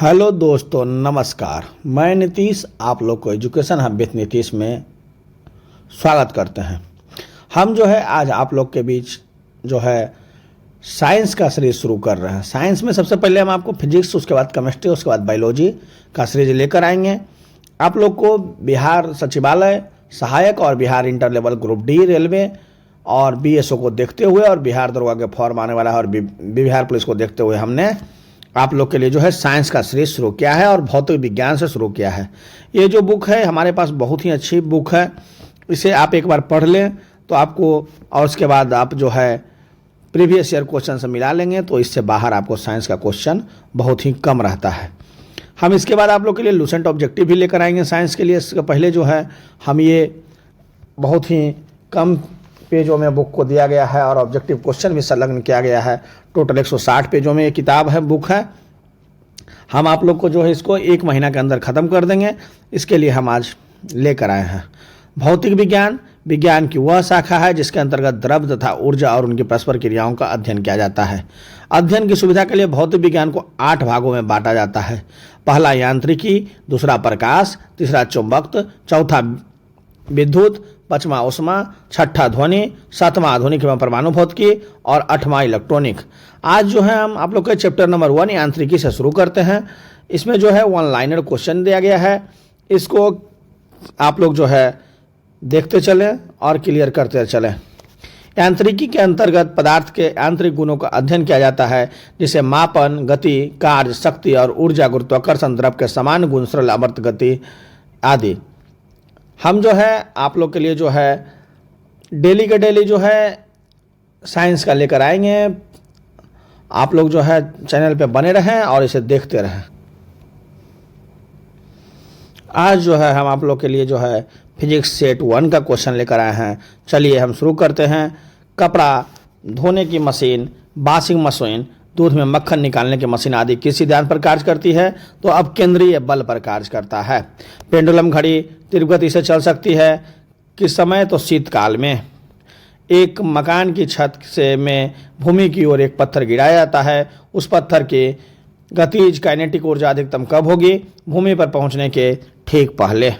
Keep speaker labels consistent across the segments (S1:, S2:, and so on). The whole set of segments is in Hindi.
S1: हेलो दोस्तों, नमस्कार। मैं नीतीश आप लोग को एजुकेशन हब विथ नीतीश में स्वागत करते हैं। हम जो है आज आप लोग के बीच जो है साइंस का सीरीज शुरू कर रहे हैं। साइंस में सबसे पहले हम आपको फिजिक्स, उसके बाद केमिस्ट्री, उसके बाद बायोलॉजी का सीरीज लेकर आएंगे। आप लोग को बिहार सचिवालय सहायक और Bihar inter level group D railway और बीएसओ को देखते हुए और बिहार दरोगा के फॉर्म आने वाला है और बिहार पुलिस को देखते हुए हमने आप लोग के लिए जो है साइंस का सीरीज शुरू किया है और भौतिक विज्ञान से शुरू किया है। ये जो बुक है हमारे पास बहुत ही अच्छी बुक है, इसे आप एक बार पढ़ लें तो आपको, और उसके बाद आप जो है प्रीवियस ईयर क्वेश्चन से मिला लेंगे तो इससे बाहर आपको साइंस का क्वेश्चन बहुत ही कम रहता है। हम इसके बाद आप लोग के लिए लूसेंट ऑब्जेक्टिव भी लेकर आएंगे साइंस के लिए। इसके पहले जो है हम ये बहुत ही कम पेजों में बुक को दिया गया है और ऑब्जेक्टिव क्वेश्चन भी संलग्न किया गया है। टोटल 160 पेजों में ये किताब है, बुक है। हम आप लोग को जो है इसको 1 महीना के अंदर ख़त्म कर देंगे। इसके लिए हम आज लेकर आए हैं भौतिक विज्ञान। विज्ञान की वह शाखा है जिसके अंतर्गत द्रव तथा ऊर्जा और उनकी परस्पर क्रियाओं का अध्ययन किया जाता है। अध्ययन की सुविधा के लिए भौतिक विज्ञान को 8 भागों में बांटा जाता है। पहला यांत्रिकी, दूसरा प्रकाश, तीसरा चुंबकत्व, चौथा विद्युत, 5वां ऊष्मा, 6ठा ध्वनि, 7वां आधुनिक एवं परमाणु भौतिकी और 8वां इलेक्ट्रॉनिक। आज जो है हम आप लोग के चैप्टर नंबर 1 यांत्रिकी से शुरू करते हैं। इसमें जो है 1 लाइनर क्वेश्चन दिया गया है, इसको आप लोग जो है देखते चलें और क्लियर करते चलें। यांत्रिकी के अंतर्गत पदार्थ के यांत्रिक गुणों का अध्ययन किया जाता है, जिसे मापन, गति, कार्य, शक्ति और ऊर्जा, गुरुत्वाकर्षण, द्रव के समान गुण, सरल अमर्त गति आदि। हम जो है आप लोग के लिए जो है डेली के डेली जो है साइंस का लेकर आएंगे। आप लोग जो है चैनल पे बने रहें और इसे देखते रहें। आज जो है हम आप लोग के लिए जो है फिजिक्स सेट 1 का क्वेश्चन लेकर आए हैं। चलिए हम शुरू करते हैं। कपड़ा धोने की मशीन, वॉशिंग मशीन, दूध में मक्खन निकालने की मशीन आदि किस सिद्धांत पर कार्य करती है? तो अब केंद्रीय बल पर कार्य करता है। पेंडुलम घड़ी तीव्र गति से चल सकती है किस समय? तो शीतकाल में। एक मकान की छत से में भूमि की ओर एक पत्थर गिराया जाता है, उस पत्थर की गतिज काइनेटिक ऊर्जा अधिकतम कब होगी? भूमि पर पहुंचने के ठीक पहले।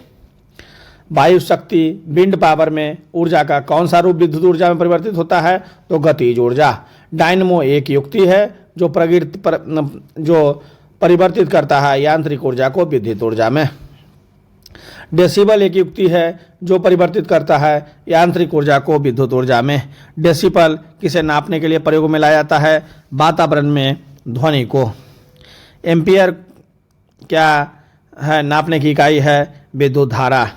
S1: वायु शक्ति विंड पावर में ऊर्जा का कौन सा रूप विद्युत ऊर्जा में परिवर्तित होता है? तो गतिज ऊर्जा। डायनमो एक युक्ति है जो परिवर्तित करता है यांत्रिक ऊर्जा को विद्युत ऊर्जा में। डेसिबल एक युक्ति है जो परिवर्तित करता है यांत्रिक ऊर्जा को विद्युत ऊर्जा में। डेसिबल किसे नापने के लिए प्रयोग में लाया जाता है? वातावरण में ध्वनि को। एम्पियर क्या है? नापने की इकाई है विद्युत धारा।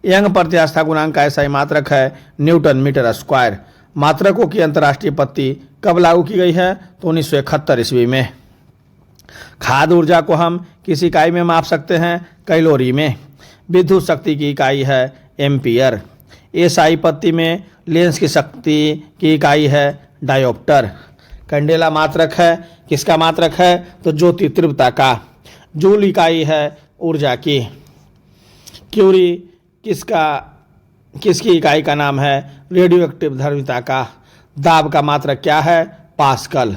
S1: यंग प्रत्यास्था गुणांक का ऐसा ही मात्रक है न्यूटन मीटर स्क्वायर। मात्रकों की अंतर्राष्ट्रीय पत्ती कब लागू की गई है? तो 1971 ईस्वी में। खाद्य ऊर्जा को हम किस इकाई में माप सकते हैं? कैलोरी में। विद्युत शक्ति की इकाई है एम्पियर। एसआई पत्ती में लेंस की शक्ति की इकाई है डायोप्टर। कैंडेला मात्रक है किसका मात्रक है? तो ज्योति तीव्रता का। जूल इकाई है ऊर्जा की। क्यूरी किसकी इकाई का नाम है? रेडियो एक्टिव द्रव्यता का। दाब का मात्रक क्या है? पास्कल।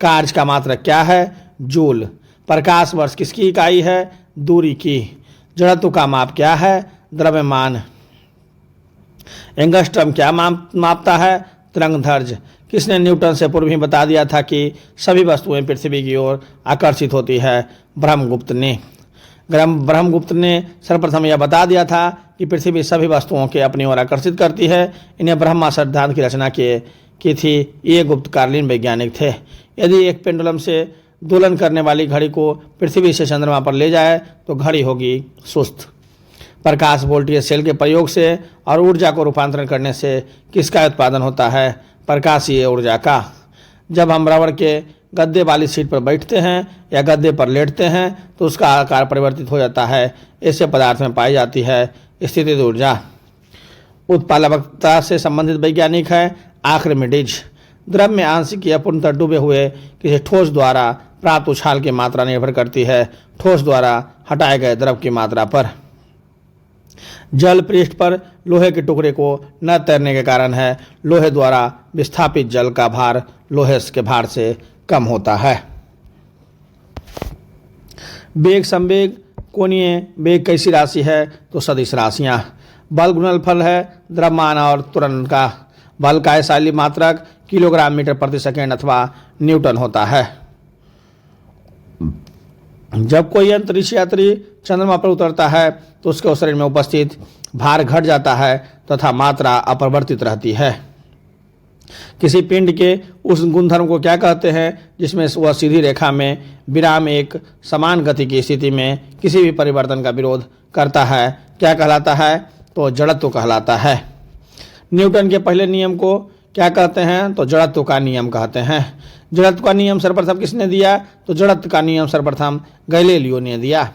S1: कार्य का मात्रक क्या है? जूल। प्रकाश वर्ष किसकी इकाई है? दूरी की। जड़त्व का माप क्या है? द्रव्यमान। एंगस्ट्रम क्या मापता है? तरंगदैर्घ्य। किसने न्यूटन से पूर्व ही बता दिया था कि सभी वस्तुएं पृथ्वी की ओर आकर्षित होती है? ब्रह्मगुप्त ने। ब्रह्मगुप्त ने सर्वप्रथम यह बता दिया था कि पृथ्वी सभी वस्तुओं के अपनी ओर आकर्षित करती है। इन्हें ब्रह्मा सिद्धांत की रचना की थी। ये गुप्तकालीन वैज्ञानिक थे। यदि एक पेंडुलम से दोलन करने वाली घड़ी को पृथ्वी से चंद्रमा पर ले जाए तो घड़ी होगी सुस्त। प्रकाश वोल्टेज सेल के प्रयोग से और ऊर्जा को रूपांतरण करने से किसका उत्पादन होता है? प्रकाशीय ऊर्जा का। जब हम रबड़ के गद्दे वाली सीट पर बैठते हैं या गद्दे पर लेटते हैं तो उसका आकार परिवर्तित हो जाता है। ऐसे पदार्थ में पाई जाती है स्थितिज ऊर्जा। उत्प्लावकता से संबंधित वैज्ञानिक है आर्किमिडीज। द्रव में आंशिक या पूर्णतः डूबे हुए किसी ठोस द्वारा प्राप्त उछाल की मात्रा निर्भर करती है ठोस द्वारा हटाए गए द्रव की मात्रा पर। जल पृष्ठ पर लोहे के टुकड़े को न तैरने के कारण है लोहे द्वारा विस्थापित जल का भार लोहे के भार से कम होता है। वेग संवेग कोणीय वेग कैसी राशि है? तो सदिश राशियाँ। बल गुणनफल है द्रव्यमान और त्वरण का। बल का शालीय मात्रक किलोग्राम मीटर प्रति सेकेंड अथवा न्यूटन होता है। जब कोई अंतरिक्ष यात्री चंद्रमा पर उतरता है तो उसके शरीर में उपस्थित भार घट जाता है तथा मात्रा अपरिवर्तित रहती है। किसी पिंड के उस गुणधर्म को क्या कहते हैं जिसमें वह सीधी रेखा में विराम एक समान गति की स्थिति में किसी भी परिवर्तन का विरोध करता है? क्या कहलाता है? तो जड़त्व कहलाता है। न्यूटन के पहले नियम को क्या कहते हैं? तो जड़त्व का नियम कहते हैं। जड़त्व का नियम सर्वप्रथम किसने दिया? तो जड़त्व का नियम सर्वप्रथम गैलीलियो ने दिया।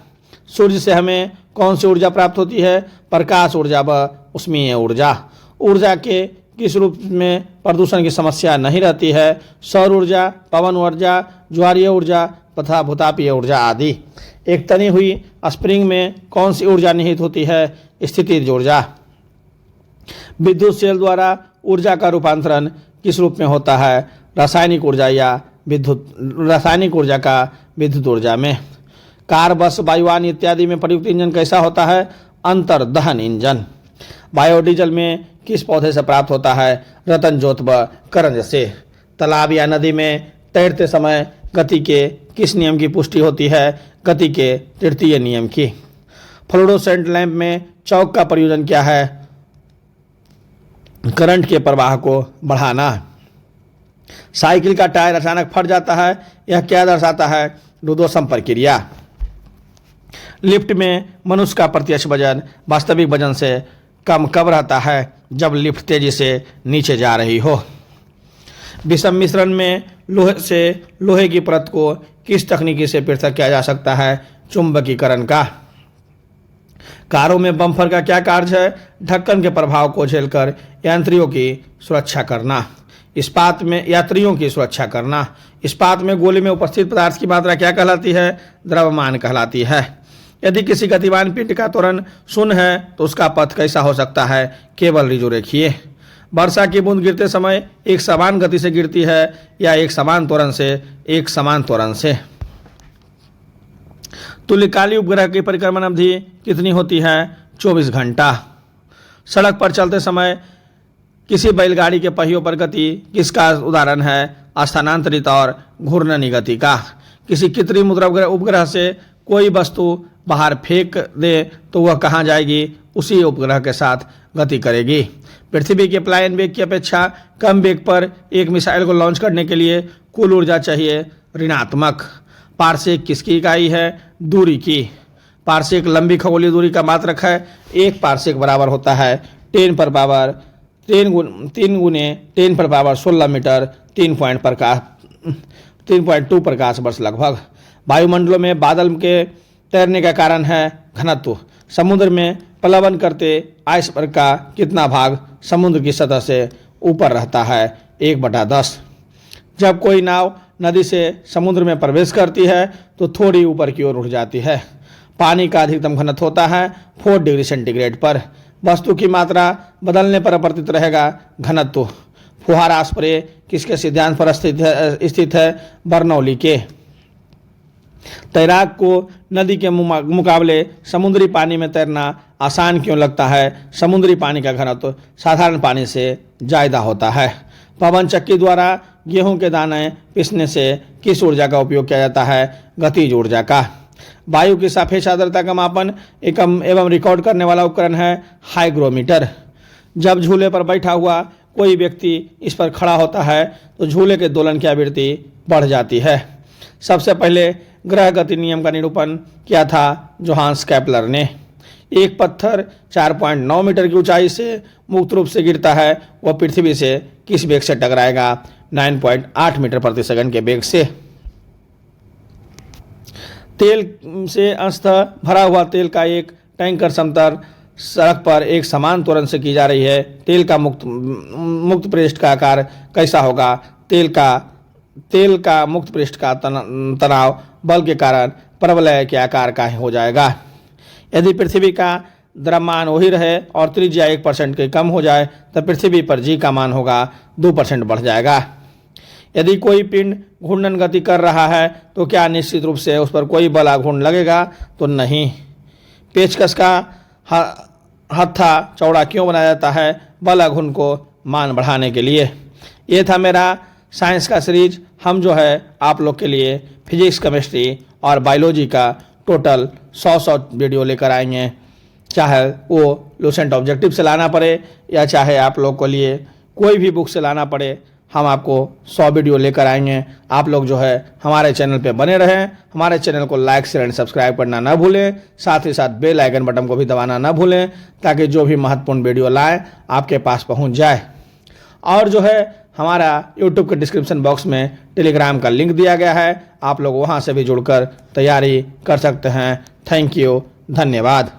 S1: सूर्य से हमें कौन सी ऊर्जा प्राप्त होती है? प्रकाश ऊर्जा व उष्मीय ऊर्जा। ऊर्जा के किस रूप में प्रदूषण की समस्या नहीं रहती है? सौर ऊर्जा, पवन ऊर्जा, ज्वारीय ऊर्जा तथा भूतापीय ऊर्जा आदि। एक तनी हुई स्प्रिंग में कौन सी ऊर्जा निहित होती है? स्थितिज ऊर्जा। विद्युत सेल द्वारा ऊर्जा का रूपांतरण किस रूप में होता है? रासायनिक ऊर्जा या रासायनिक ऊर्जा का विद्युत ऊर्जा में। कार, बस, वायुयान इत्यादि में प्रयुक्त इंजन कैसा होता है? अंतर्दहन इंजन। बायोडीजल में किस पौधे से प्राप्त होता है? रतन जोत व करंज से। तालाब या नदी में तैरते समय गति के किस नियम की पुष्टि होती है? गति के तृतीय नियम की। फ्लोरोसेंट लैंप में चौक का प्रयोजन क्या है? करंट के प्रवाह को बढ़ाना। साइकिल का टायर अचानक फट जाता है, यह क्या दर्शाता है? रुद्धोष्म प्रक्रिया। लिफ्ट में मनुष्य का प्रत्यक्ष वजन वास्तविक वजन से कम कब रहता है? जब लिफ्ट तेजी से नीचे जा रही हो। विषम मिश्रण में लोहे से लोहे की परत को किस तकनीकी से पृथक किया जा सकता है? चुंबकीकरण का। कारों में बम्पर का क्या कार्य है? ढक्कन के प्रभाव को झेलकर यात्रियों की सुरक्षा करना। इस्पात में यात्रियों की सुरक्षा करना। इस्पात में गोले में उपस्थित पदार्थ की मात्रा क्या कहलाती है? द्रव्यमान कहलाती है। यदि किसी गतिमान पिंड का त्वरण शून्य है तो उसका पथ कैसा हो सकता है? केवल ऋजुरेखीय। वर्षा की बूंद गिरते समय एक समान गति से गिरती है या एक समान त्वरण से? एक समान त्वरण से। तुल्यकालिक उपग्रह की परिक्रमण अवधि कितनी होती है? 24 घंटा। सड़क पर चलते समय किसी बैलगाड़ी के पहियों पर गति किसका उदाहरण है? स्थानांतरित और घूर्णनी गति का। किसी कृत्रिम उपग्रह से कोई वस्तु बाहर फेंक दे तो वह कहाँ जाएगी? उसी उपग्रह के साथ गति करेगी। पृथ्वी के पलायन वेग की अपेक्षा कम वेग पर एक मिसाइल को लॉन्च करने के लिए कुल ऊर्जा चाहिए ऋणात्मक। पारसेक किसकी इकाई है? दूरी की। पारसेक लंबी खगोलीय दूरी का मात्रक है। एक पारसेक बराबर होता है 10 पर पावर 3 गुने 10 पर पावर 16 मीटर 3.2 प्रकाश वर्ष लगभग। वायुमंडलों में बादल के तैरने का कारण है घनत्व। समुद्र में प्लावन करते आइसबर्ग का कितना भाग समुद्र की सतह से ऊपर रहता है? 1/10। जब कोई नाव नदी से समुद्र में प्रवेश करती है तो थोड़ी ऊपर की ओर उठ जाती है। पानी का अधिकतम घनत्व होता है 4 डिग्री सेंटीग्रेड पर। वस्तु की मात्रा बदलने पर अपरिवर्तित रहेगा घनत्व। फुहारा स्प्रे किसके सिद्धांत पर स्थित है? बर्नौली के। तैराक को नदी के मुकाबले समुद्री पानी में तैरना आसान क्यों लगता है? समुद्री पानी का घनत्व साधारण पानी से ज़्यादा होता है। पवन चक्की द्वारा गेहूं के दाने पीसने से किस ऊर्जा का उपयोग किया जाता है? गतिज ऊर्जा का। वायु की सापेक्ष आर्द्रता का मापन एवं रिकॉर्ड करने वाला उपकरण है हाइग्रोमीटर। जब झूले पर बैठा हुआ कोई व्यक्ति इस पर खड़ा होता है तो झूले के दोलन की आवृत्ति बढ़ जाती है। सबसे पहले ग्रह गति नियम का निरूपण किया था जोहान्स केपलर ने। एक पत्थर 4.9 मीटर की ऊंचाई से मुक्त रूप से गिरता है, वह पृथ्वी से किस वेग से टकराएगा? 9.8 मीटर प्रति सेकंड के वेग से। तेल से अंशतः भरा हुआ तेल का एक टैंकर समतल सड़क पर एक समान त्वरण से की जा रही है। तेल का मुक्त पृष्ठ का आकार कैसा होगा? तेल का मुक्त पृष्ठ का तनाव बल के कारण परवलय के आकार का हो जाएगा। यदि पृथ्वी का द्रव्यमान वही रहे और त्रिज्या 1% के कम हो जाए तो पृथ्वी पर जी का मान होगा 2% बढ़ जाएगा। यदि कोई पिंड घूर्णन गति कर रहा है तो क्या निश्चित रूप से उस पर कोई बल आघूर्ण लगेगा? तो नहीं। पेचकस का हत्था चौड़ा क्यों बनाया जाता है? बल आघूर्ण को मान बढ़ाने के लिए। ये था मेरा साइंस का सीरीज। हम जो है आप लोग के लिए फिजिक्स, केमिस्ट्री और बायोलॉजी का टोटल 100 वीडियो लेकर आएंगे, चाहे वो लूसेंट ऑब्जेक्टिव से लाना पड़े या चाहे आप लोग को लिए कोई भी बुक से लाना पड़े, हम आपको 100 वीडियो लेकर आएंगे। आप लोग जो है हमारे चैनल पे बने रहें। हमारे चैनल को लाइक, शेयर एंड सब्सक्राइब करना ना भूलें। साथ ही साथ बेल आइकन बटन को भी दबाना ना भूलें, ताकि जो भी महत्वपूर्ण वीडियो लाएं आपके पास पहुंच जाए। और जो है हमारा यूट्यूब के डिस्क्रिप्शन बॉक्स में टेलीग्राम का लिंक दिया गया है, आप लोग वहां से भी जुड़कर तैयारी कर सकते हैं। थैंक यू, धन्यवाद।